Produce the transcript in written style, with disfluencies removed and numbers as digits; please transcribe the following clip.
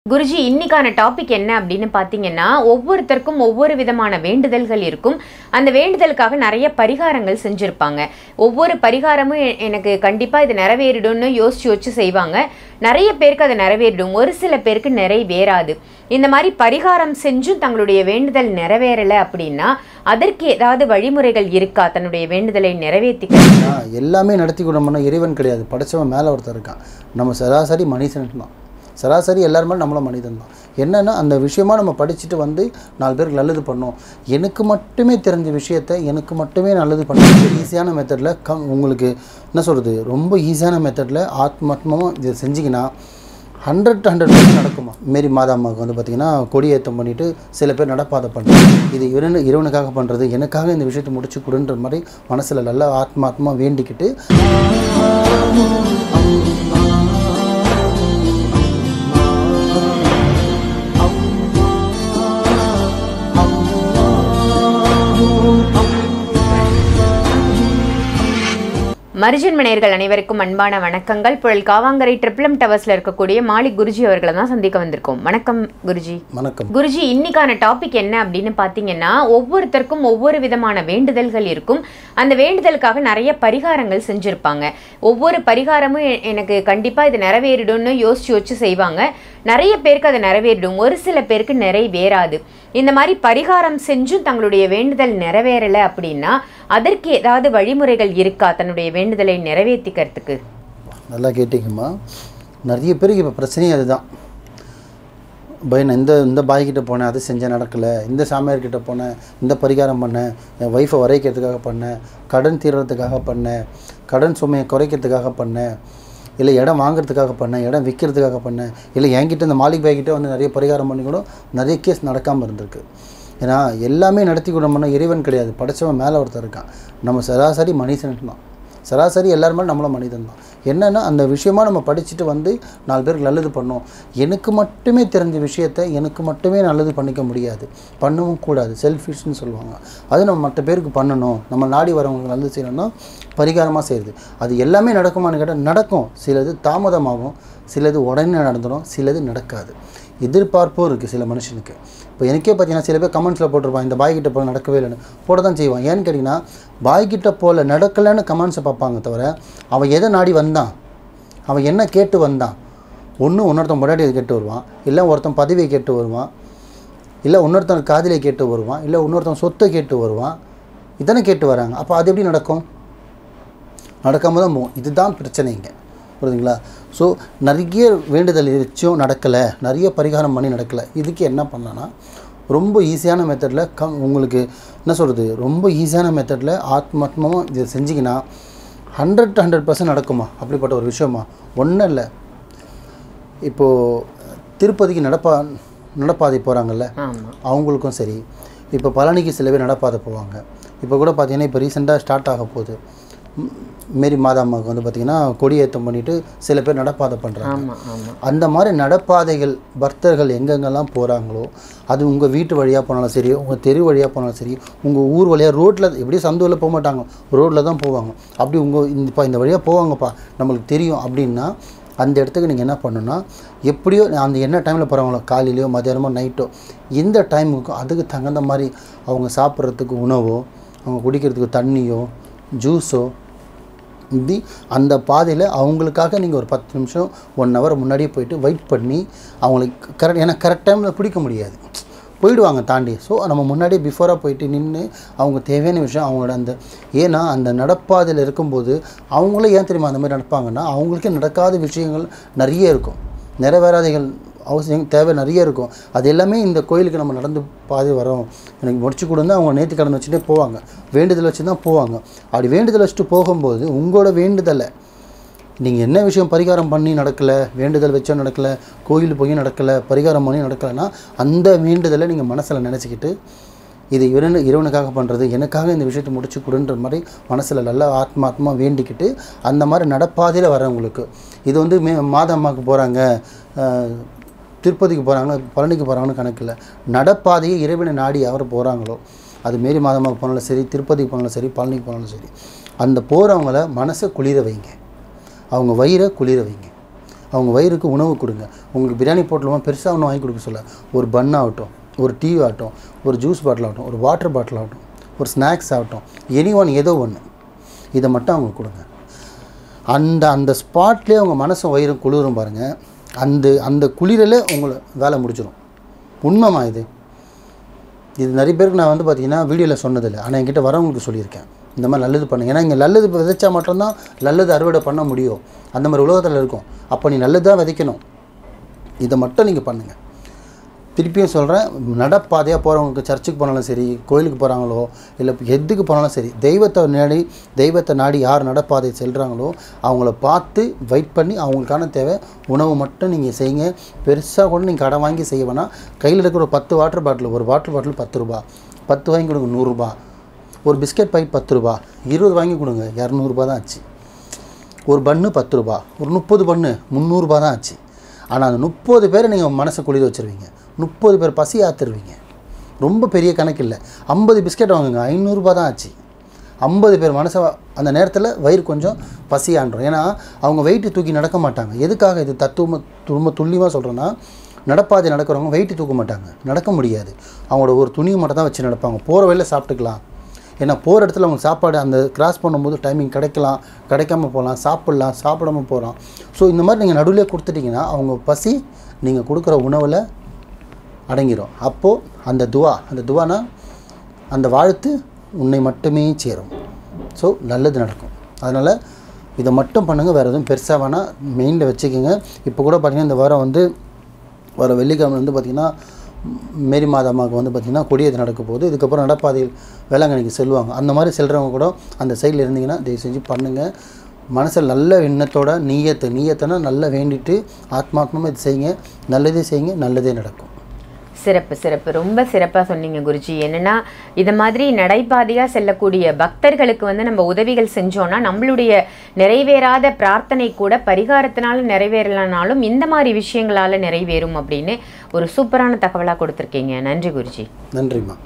குருஜி, இன்னைக்கான டாபிக் என்ன அப்படின்னு பார்த்தீங்கன்னா, ஒவ்வொருத்தருக்கும் ஒவ்வொரு விதமான வேண்டுதல்கள் இருக்கும். அந்த வேண்டுதலுக்காக நிறைய பரிகாரங்கள் செஞ்சுருப்பாங்க. ஒவ்வொரு பரிகாரமும் எனக்கு கண்டிப்பாக இது நிறைவேறிடும்னு யோசிச்சு செய்வாங்க. நிறைய பேருக்கு அது நிறைவேறிடும், ஒரு சில பேருக்கு நிறைவேறாது. இந்த மாதிரி பரிகாரம் செஞ்சும் தங்களுடைய வேண்டுதல் நிறைவேறலை அப்படின்னா அதற்கு ஏதாவது வழிமுறைகள் இருக்கா தன்னுடைய வேண்டுதலை நிறைவேற்றிக்க? எல்லாமே நடத்தி கொடுக்கணும்னா இறைவன் கிடையாது, படைச்சவன் மேலே ஒருத்தர் இருக்கான். நம்ம சராசரி மனுஷன் தான். சராசரி எல்லாருமே நம்மளும் மனிதன் தான். என்னென்னா அந்த விஷயமா நம்ம படிச்சுட்டு வந்து 4 பேருக்கு நல்லது பண்ணோம். எனக்கு மட்டுமே தெரிஞ்ச விஷயத்தை எனக்கு மட்டுமே நல்லது பண்ண ஈஸியான மெத்தடில் உங்களுக்கு என்ன சொல்கிறது, ரொம்ப ஈஸியான மெத்தடில் ஆத்மாத்மமாக இதை செஞ்சிங்கன்னா 100% நடக்குமா. மாரி மாதாம்மாவுக்கு வந்து பார்த்திங்கன்னா கொடியேற்றம் பண்ணிவிட்டு சில பேர் நடப்பாதை பண்ணுறாங்க. இது இறைவனுக்காக பண்ணுறது, எனக்காக இந்த விஷயத்தை முடிச்சு கொடுன்ற மாதிரி மனசில் நல்லா ஆத்மாத்மா வேண்டிக்கிட்டு மரிஜன் மணியர்கள் அனைவருக்கும் அன்பான வணக்கங்கள். புழல் காவாங்கரை ட்ரிபிளம் டவர்ஸ்ல இருக்கக்கூடிய மாலிக் குருஜி அவர்களை தான் சந்திக்க வந்திருக்கோம். வணக்கம் குருஜி. வணக்கம் குருஜி. இன்னைக்கான டாபிக் என்ன அப்படின்னு பார்த்தீங்கன்னா, ஒவ்வொருத்தருக்கும் ஒவ்வொரு விதமான வேண்டுதல்கள் இருக்கும். அந்த வேண்டுதலுக்காக நிறைய பரிகாரங்கள் செஞ்சுருப்பாங்க. ஒவ்வொரு பரிகாரமும் எனக்கு கண்டிப்பாக இது நிறைவேறிடும்னு யோசிச்சு செய்வாங்க. நிறைய பேருக்கு அது நிறைவேறிடும், ஒரு சில பேருக்கு நிறைவேறாது. இந்த மாதிரி பரிகாரம் செஞ்சும் தங்களுடைய வேண்டுதல் நிறைவேறலை அப்படின்னா அதற்கு ஏதாவது வழிமுறைகள் இருக்கா தன்னுடைய வேண்டுதலை நிறைவேற்றிக்கிறதுக்கு? நல்லா கேட்டிங்கம்மா. நிறைய பேருக்கு இப்போ பிரச்சனையே அதுதான். பையன் இந்த பாய்கிட்ட போனேன், அது செஞ்சேன் நடக்கலை, இந்த சாமியார்கிட்ட போனேன், இந்த பரிகாரம் பண்ணேன், என் ஒய்ஃபை வரைக்கிறதுக்காக பண்ணேன், கடன் தீர்றதுக்காக பண்ணேன், கடன் சுமையை குறைக்கிறதுக்காக பண்ணேன், இல்லை இடம் வாங்குறதுக்காக பண்ணேன், இடம் விற்கிறதுக்காக பண்ணேன், இல்லை என்கிட்ட இந்த மாலிக் பாய்கிட்ட வந்து நிறைய பரிகாரம் பண்ணி கூட நிறைய கேஸ் நடக்காமல் இருந்திருக்கு. ஏன்னா எல்லாமே நடத்தி கொடுக்கணும்னா இறைவன் கிடையாது, படைச்சவன் மேலே ஒருத்தர் இருக்கான். நம்ம சராசரி மனுஷன் தான். சராசரி எல்லாருமே நம்மளும் மனிதன் தான். என்னென்னா அந்த விஷயமா நம்ம படிச்சுட்டு வந்து 4 பேருக்கு நல்லது பண்ணோம். எனக்கு மட்டுமே தெரிஞ்ச விஷயத்தை எனக்கு மட்டுமே நல்லது பண்ணிக்க முடியாது, பண்ணவும் கூடாது. செல்ஃபிஷ்னு சொல்லுவாங்க. அது நம்ம மற்ற பேருக்கு பண்ணணும், நம்ம நாடி வரவங்களுக்கு நல்லது செய்யணும்னா பரிகாரமாக செய்யுது. அது எல்லாமே நடக்குமான்னு கேட்டால் நடக்கும். சிலது தாமதமாகும், சிலது உடனே நடந்துடும், சிலது நடக்காது. எதிர்பார்ப்பும் இருக்குது சில மனுஷனுக்கு. இப்போ எனக்கே பார்த்தீங்கன்னா சில பேர் கமெண்ட்ஸில் போட்டிருப்பான், இந்த பாய்கிட்ட போல் நடக்கவே இல்லைன்னு போட தான் செய்வான். ஏன்னு கேட்டிங்கன்னா பாய்கிட்ட போல் நடக்கலைன்னு கமெண்ட்ஸை பார்ப்பாங்க தவிர அவன் எதை நாடி வந்தான், அவன் என்ன கேட்டு வந்தான். ஒருத்தன் முன்னாடி கேட்டு வருவான், இல்லை ஒருத்தன் பதவியை கேட்டு வருவான், இல்லை இன்னொருத்தன் காதலியை கேட்டு வருவான், இல்லை இன்னொருத்தன் சொத்தை கேட்டு வருவான். இதனை கேட்டு வராங்க. அப்போ அது எப்படி நடக்கும்? நடக்காமல் தான் போகும். இதுதான் பிரச்சனைங்க, புரியுதுங்களா? ஸோ நிறைய வேண்டுதல் வச்சும் நடக்கலை, நிறைய பரிகாரம் பண்ணி நடக்கலை. இதுக்கு என்ன பண்ணலான்னா ரொம்ப ஈஸியான மெத்தடில் உங்களுக்கு என்ன சொல்கிறது, ரொம்ப ஈஸியான மெத்தடில் ஆத்மாத்மமாக இதை செஞ்சிங்கன்னா 100% நடக்குமா. அப்படிப்பட்ட ஒரு விஷயமா ஒன்றும் இல்லை. இப்போது திருப்பதிக்கு நடப்பாதை போகிறாங்கல்ல, அவங்களுக்கும் சரி. இப்போ பழனிக்கு சில பேர் நடப்பாதை போவாங்க. இப்போ கூட பார்த்திங்கன்னா இப்போ ரீசெண்டாக ஸ்டார்ட் ஆக போகுது. மாரி மாதாம்மாவுக்கு வந்து பார்த்திங்கன்னா கொடியேற்றம் பண்ணிவிட்டு சில பேர் நடப்பாதை பண்ணுறாங்க. அந்த மாதிரி நடப்பாதைகள் பக்தர்கள் எங்கெங்கெல்லாம் போகிறாங்களோ, அது உங்கள் வீட்டு வழியாக போனாலும் சரி, உங்கள் தெரு வழியாக போனாலும் சரி, உங்கள் ஊர் வழியாக ரோட்டில் எப்படியும் சந்துவில் போக மாட்டாங்க, ரோட்டில் தான் போவாங்க. அப்படி இந்த வழியாக போவாங்கப்பா நம்மளுக்கு தெரியும் அப்படின்னா அந்த இடத்துக்கு நீங்கள் என்ன பண்ணணுன்னா, எப்படியோ அந்த என்ன டைமில் போகிறாங்களோ, காலையிலையோ மதியானமோ நைட்டோ, இந்த டைமுக்கும் அதுக்கு தகுந்த மாதிரி அவங்க சாப்பிட்றதுக்கு உணவோ, அவங்க குடிக்கிறதுக்கு தண்ணியோ, ஜூஸோ, இப்படி அந்த பாதையில் அவங்களுக்காக நீங்கள் ஒரு 10 நிமிஷம் 1 ஹவர் முன்னாடியே போயிட்டு வெயிட் பண்ணி அவங்களுக்கு ஏன்னா கரெக்ட் டைமில் பிடிக்க முடியாது, போயிடுவாங்க தாண்டி. ஸோ நம்ம முன்னாடியே பிஃபோராக போயிட்டு நின்று அவங்க தேவையான விஷயம் அவங்களோட ஏன்னா அந்த நடப்பாதையில் இருக்கும்போது அவங்களே ஏன் தெரியுமா அந்த மாதிரி நடப்பாங்கன்னா, அவங்களுக்கே நடக்காத விஷயங்கள் நிறைய இருக்கும், நிறைவேறாதைகள் அவசியம் தேவை நிறைய இருக்கும். அது எல்லாமே இந்த கோயிலுக்கு நம்ம நடந்து பாதை வரோம், எனக்கு முடிச்சு கொடுங்க, அவங்க நேர்த்தி கடன் வச்சுட்டே போவாங்க, வேண்டுதல் வச்சு தான் போவாங்க. அப்படி வேண்டுதல் வச்சுட்டு போகும்போது உங்களோட வேண்டுதலை நீங்கள் என்ன விஷயம் பரிகாரம் பண்ணி நடக்கலை, வேண்டுதல் வச்சோம் நடக்கலை, கோயில் போய் நடக்கலை, பரிகாரம் பண்ணி நடக்கலைன்னா அந்த வேண்டுதலை நீங்கள் மனசில் நினச்சிக்கிட்டு இது இறைவனுக்காக பண்ணுறது, எனக்காக இந்த விஷயத்தை முடிச்சு கொடுன்ற மாதிரி மனசில் நல்லா ஆத்மாத்மா வேண்டிக்கிட்டு அந்த மாதிரி நடப்பாதையில் வரவங்களுக்கு இது வந்து மாதாம்மாவுக்கு போகிறாங்க, திருப்பதிக்கு போகிறாங்க, பழனிக்கு போகிறாங்கன்னு கணக்கு இல்லை. நடப்பாதையை இறைவனை நாடி யார் போகிறாங்களோ, அது மாரி மாதாம்மாவுக்கு போனாலும் சரி, திருப்பதிக்கு போனாலும் சரி, பழனிக்கு போனாலும் சரி, அந்த போகிறவங்கள மனசை குளிர வைங்க, அவங்க வயிறை குளிர வைங்க. அவங்க வயிறுக்கு உணவு கொடுங்க. உங்களுக்கு பிரியாணி போட்டலாமா பெருசாக ஒன்றும் வாங்கி கொடுக்க சொல்ல, ஒரு பன் ஆகட்டும், ஒரு டீ ஆகட்டும், ஒரு ஜூஸ் பாட்டில் ஆகட்டும், ஒரு வாட்டர் பாட்டில் ஆகட்டும், ஒரு ஸ்நாக்ஸ் ஆகட்டும், ஏதோ ஒன்று இதை மட்டும் அவங்க கொடுங்க. அந்த ஸ்பாட்லேயே உங்கள் மனசும் வயிறும் குளிரும் பாருங்கள். அந்த குளிரலே உங்களை வேலை முடிச்சிடும். உண்மைமா இது நிறைய பேருக்கு நான் பார்த்தீங்கன்னா வீடியோவில் சொன்னதில்லை, ஆனால் என்கிட்ட வரவங்களுக்கு சொல்லியிருக்கேன். இந்த மாதிரி நல்லது பண்ணுங்க. ஏன்னா இங்கே நல்லது விதைச்சா மட்டும்தான் நல்லது அறுவடை பண்ண முடியும். அந்த மாதிரி உலகத்தில் இருக்கும். அப்போ நீ நல்லது தான் விதைக்கணும். இதை மட்டும் நீங்கள் பண்ணுங்கள். திருப்பியும் சொல்கிறேன், நடப்பாதையாக போகிறவங்களுக்கு சர்ச்சுக்கு போனாலும் சரி, கோயிலுக்கு போகிறாங்களோ இல்லை எதுக்கு போனாலும் சரி, தெய்வத்தை நாடி யார் நடப்பாதை செல்கிறாங்களோ அவங்கள பார்த்து வெயிட் பண்ணி அவங்களுக்கான தேவை உணவு மட்டும் நீங்கள் செய்யுங்க. பெருசாக கூட நீங்கள் கடை வாங்கி செய்ய வேணாம். கையில் இருக்கிற ஒரு 10 வாட்டர் பாட்டில், ஒரு வாட்டர் பாட்டில் 10 ரூபா, 10 வாங்கி கொடுங்க 100 ரூபா. ஒரு பிஸ்கெட் பாக்கெட் 10 ரூபா, 20 வாங்கி கொடுங்க 200 ரூபா தான் ஆச்சு. ஒரு பன்னு 10 ரூபா, ஒரு 30 பன்னு 300 ரூபா தான் ஆச்சு. ஆனால் அந்த 30 பேரை நீங்கள் மனசை குளிர வச்சுருவீங்க. 30 பேர் பசி ஆத்துருவீங்க. ரொம்ப பெரிய கணக்கு இல்லை. 50 பிஸ்கெட் வாங்குங்க, 500 ரூபா தான் ஆச்சு. 50 பேர் மனசை அந்த நேரத்தில் வயிறு கொஞ்சம் பசி ஆண்டுரும். ஏன்னா அவங்க வெயிட்டு தூக்கி நடக்க மாட்டாங்க. எதுக்காக இது ரொம்ப துல்லியமாக சொல்கிறேன்னா, நடப்பாதை நடக்கிறவங்க வெயிட்டு தூக்க மாட்டாங்க, நடக்க முடியாது. அவங்களோட ஒரு துணியை மட்டும் தான் வச்சு நடப்பாங்க. போகிற வழியில் சாப்பிட்டுக்கலாம். ஏன்னா போகிற இடத்துல அவங்க சாப்பாடு அந்த கிராஸ் பண்ணும்போது டைமிங் கிடைக்காம போகலாம், சாப்பிடாம போகலாம். ஸோ இந்த மாதிரி நீங்கள் நடுவிலே கொடுத்துட்டிங்கன்னா அவங்க பசி நீங்கள் கொடுக்குற உணவில் அடங்கிடும். அப்போது அந்த துவானா அந்த வாழ்த்து உன்னை மட்டுமே சேரும். ஸோ நல்லது நடக்கும். அதனால் இதை மட்டும் பண்ணுங்கள். வேறு எதுவும் பெருசாக வேணால் மெயினில் வச்சுக்கோங்க. இப்போ கூட பார்த்திங்கன்னா இந்த வாரம் வர வெள்ளிக்கிழமை பார்த்திங்கன்னா மேரி மாதாமாவுக்கு பார்த்திங்கன்னா கொடியேற்றம் நடக்க போகுது. இதுக்கப்புறம் நடப்பாதையில் வேளாங்கண்ணிக்கு செல்வாங்க. அந்த மாதிரி செல்கிறவங்க கூட அந்த சைடில் இருந்தீங்கன்னா தயவு செஞ்சு பண்ணுங்கள். மனசில் நல்ல எண்ணத்தோட நீயத்தைனா நல்லா வேண்டிட்டு ஆத்மாத்மமாக இது செய்யுங்க. நல்லதே செய்யுங்க, நல்லதே நடக்கும். சிறப்பு. ரொம்ப சிறப்பாக சொன்னீங்க குருஜி. என்னென்னா இதை மாதிரி நடைபாதையாக செல்லக்கூடிய பக்தர்களுக்கு நம்ம உதவிகள் செஞ்சோன்னா நம்மளுடைய நிறைவேறாத பிரார்த்தனை கூட பரிகாரத்தினால நிறைவேறலனாலும் இந்த மாதிரி விஷயங்களால் நிறைவேறும் அப்படின்னு ஒரு சூப்பரான தகவலாக கொடுத்துருக்கீங்க. நன்றி குருஜி. நன்றிம்மா.